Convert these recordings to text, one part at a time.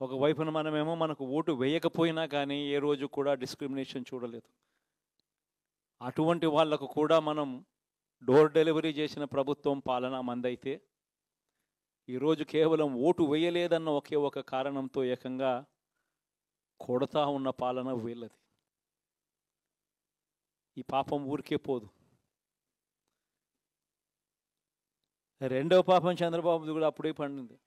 ఒకవైపున మనమేమో మనకు ఓటు వేయకపోయినా కానీ ఏ రోజు కూడా డిస్క్రిమినేషన్ చూడలేదు. అటువంటి వాళ్లకు కూడా మనం డోర్ డెలివరీ చేసిన ప్రభుత్వం పాలన మందైతే ఈరోజు కేవలం ఓటు వేయలేదన్న ఒకే ఒక కారణంతో ఏకంగా కొడతా ఉన్న పాలన వీళ్ళది. ఈ పాపం ఊరికే పోదు. రెండవ పాపం చంద్రబాబుది కూడా అప్పుడే పండింది.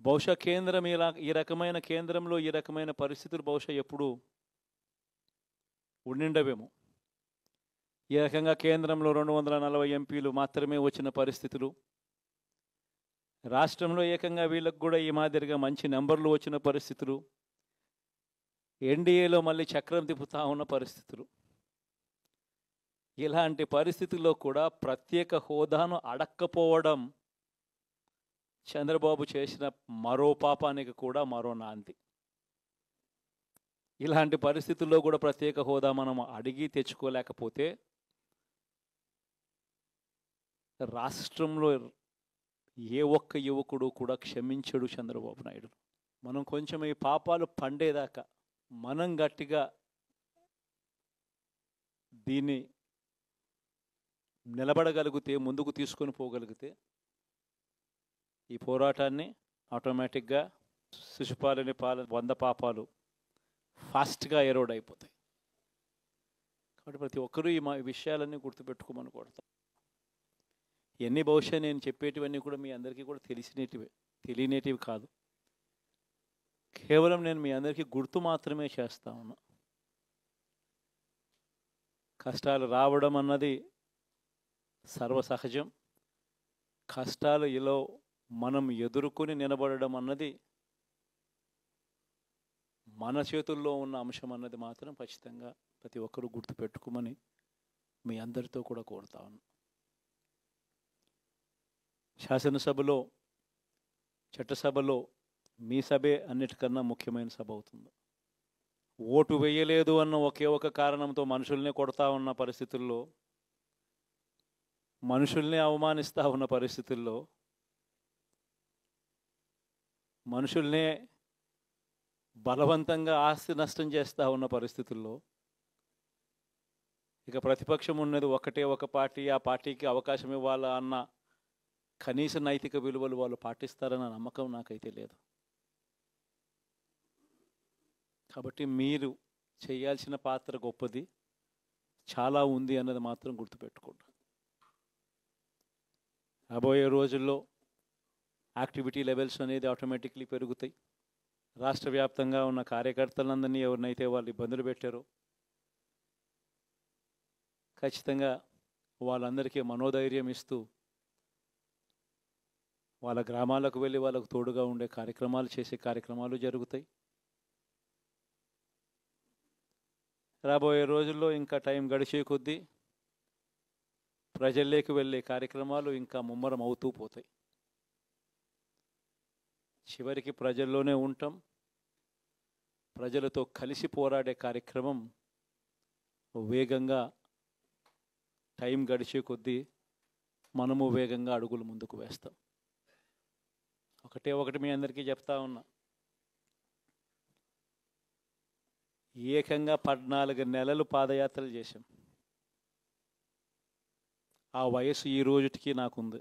బహుశా కేంద్రం ఈ రకమైన కేంద్రంలో ఈ రకమైన పరిస్థితులు బహుశా ఎప్పుడు ఉండిండవేమో. ఈ రకంగా కేంద్రంలో 240 ఎంపీలు మాత్రమే వచ్చిన పరిస్థితులు, రాష్ట్రంలో ఏకంగా వీళ్ళకు కూడా ఈ మాదిరిగా మంచి నెంబర్లు వచ్చిన పరిస్థితులు, ఎన్డీఏలో మళ్ళీ చక్రం తిప్పుతా ఉన్న పరిస్థితులు. ఇలాంటి పరిస్థితుల్లో కూడా ప్రత్యేక హోదాను అడక్కపోవడం చంద్రబాబు చేసిన మరో పాపానికి కూడా మరో నాంది. ఇలాంటి పరిస్థితుల్లో కూడా ప్రత్యేక హోదా మనం అడిగి తెచ్చుకోలేకపోతే రాష్ట్రంలో ఏ ఒక్క యువకుడు కూడా క్షమించడు చంద్రబాబు నాయుడు. మనం కొంచెం ఈ పాపాలు పండేదాకా మనం గట్టిగా దీన్ని నిలబడగలిగితే, ముందుకు తీసుకొని పోగలిగితే ఈ పోరాటాన్ని ఆటోమేటిక్గా శిశుపాలని 100 పాపాలు ఫాస్ట్గా ఎరోడ్ అయిపోతాయి. కాబట్టి ప్రతి ఒక్కరూ ఈ విషయాలన్నీ గుర్తుపెట్టుకోమని కోరుతాం. ఇవన్నీ బహుశా నేను చెప్పేటివన్నీ కూడా మీ అందరికీ కూడా తెలియనేటివి కాదు. కేవలం నేను మీ అందరికీ గుర్తు మాత్రమే చేస్తా ఉన్నా. కష్టాలు రావడం అన్నది సర్వసహజం. కష్టాలు ఇలా మనం ఎదుర్కొని నిలబడడం అన్నది మన చేతుల్లో ఉన్న అంశం అన్నది మాత్రం ఖచ్చితంగా ప్రతి ఒక్కరూ గుర్తుపెట్టుకోమని మీ అందరితో కూడా కోరుతా ఉన్నా. శాసనసభలో, చట్టసభలో మీ సభే అన్నిటికన్నా ముఖ్యమైన సభ అవుతుంది. ఓటు వేయలేదు అన్న ఒకే ఒక కారణంతో మనుషుల్నే కొడతా ఉన్న పరిస్థితుల్లో, మనుషుల్ని అవమానిస్తూ ఉన్న పరిస్థితుల్లో, మనుషుల్నే బలవంతంగా ఆస్తి నష్టం చేస్తూ ఉన్న పరిస్థితుల్లో ఇక ప్రతిపక్షం ఉన్నది ఒకటే ఒక పార్టీ, ఆ పార్టీకి అవకాశం ఇవ్వాలా అన్న కనీస నైతిక విలువలు వాళ్ళు పాటిస్తారన్న నమ్మకం నాకైతే లేదు. కాబట్టి మీరు చేయాల్సిన పాత్ర గొప్పది, చాలా ఉంది అన్నది మాత్రం గుర్తుపెట్టుకోండి. రాబోయే రోజుల్లో యాక్టివిటీ లెవెల్స్ అనేది ఆటోమేటిక్లీ పెరుగుతాయి. రాష్ట్ర వ్యాప్తంగా ఉన్న కార్యకర్తలందరినీ ఎవరినైతే వాళ్ళు ఇబ్బందులు పెట్టారో ఖచ్చితంగా వాళ్ళందరికీ మనోధైర్యం ఇస్తూ వాళ్ళ గ్రామాలకు వెళ్ళి వాళ్ళకు తోడుగా ఉండే కార్యక్రమాలు చేసే కార్యక్రమాలు జరుగుతాయి. రాబోయే రోజుల్లో ఇంకా టైం గడిచే కొద్దీ ప్రజల్లోకి వెళ్ళే కార్యక్రమాలు ఇంకా ముమ్మరం అవుతూ పోతాయి. చివరికి ప్రజల్లోనే ఉంటాం. ప్రజలతో కలిసి పోరాడే కార్యక్రమం వేగంగా టైం గడిచే కొద్దీ మనము వేగంగా అడుగులు ముందుకు వేస్తాం. ఒకటి మీ అందరికీ చెప్తా ఉన్నా, ఏకంగా 14 నెలలు పాదయాత్రలు చేశాం. ఆ వయసు ఈ రోజుటికి నాకుంది.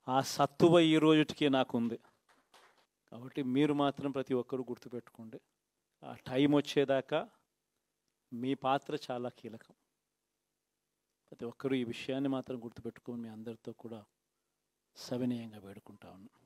ఆ సత్తువ ఈ రోజుటికి నాకుంది. కాబట్టి మీరు మాత్రం ప్రతి ఒక్కరూ గుర్తుపెట్టుకోండి, ఆ టైం వచ్చేదాకా మీ పాత్ర చాలా కీలకం. ప్రతి ఒక్కరూ ఈ విషయాన్ని మాత్రం గుర్తుపెట్టుకొని మీ అందరితో కూడా సవినయంగా వేడుకుంటా ఉన్నాను.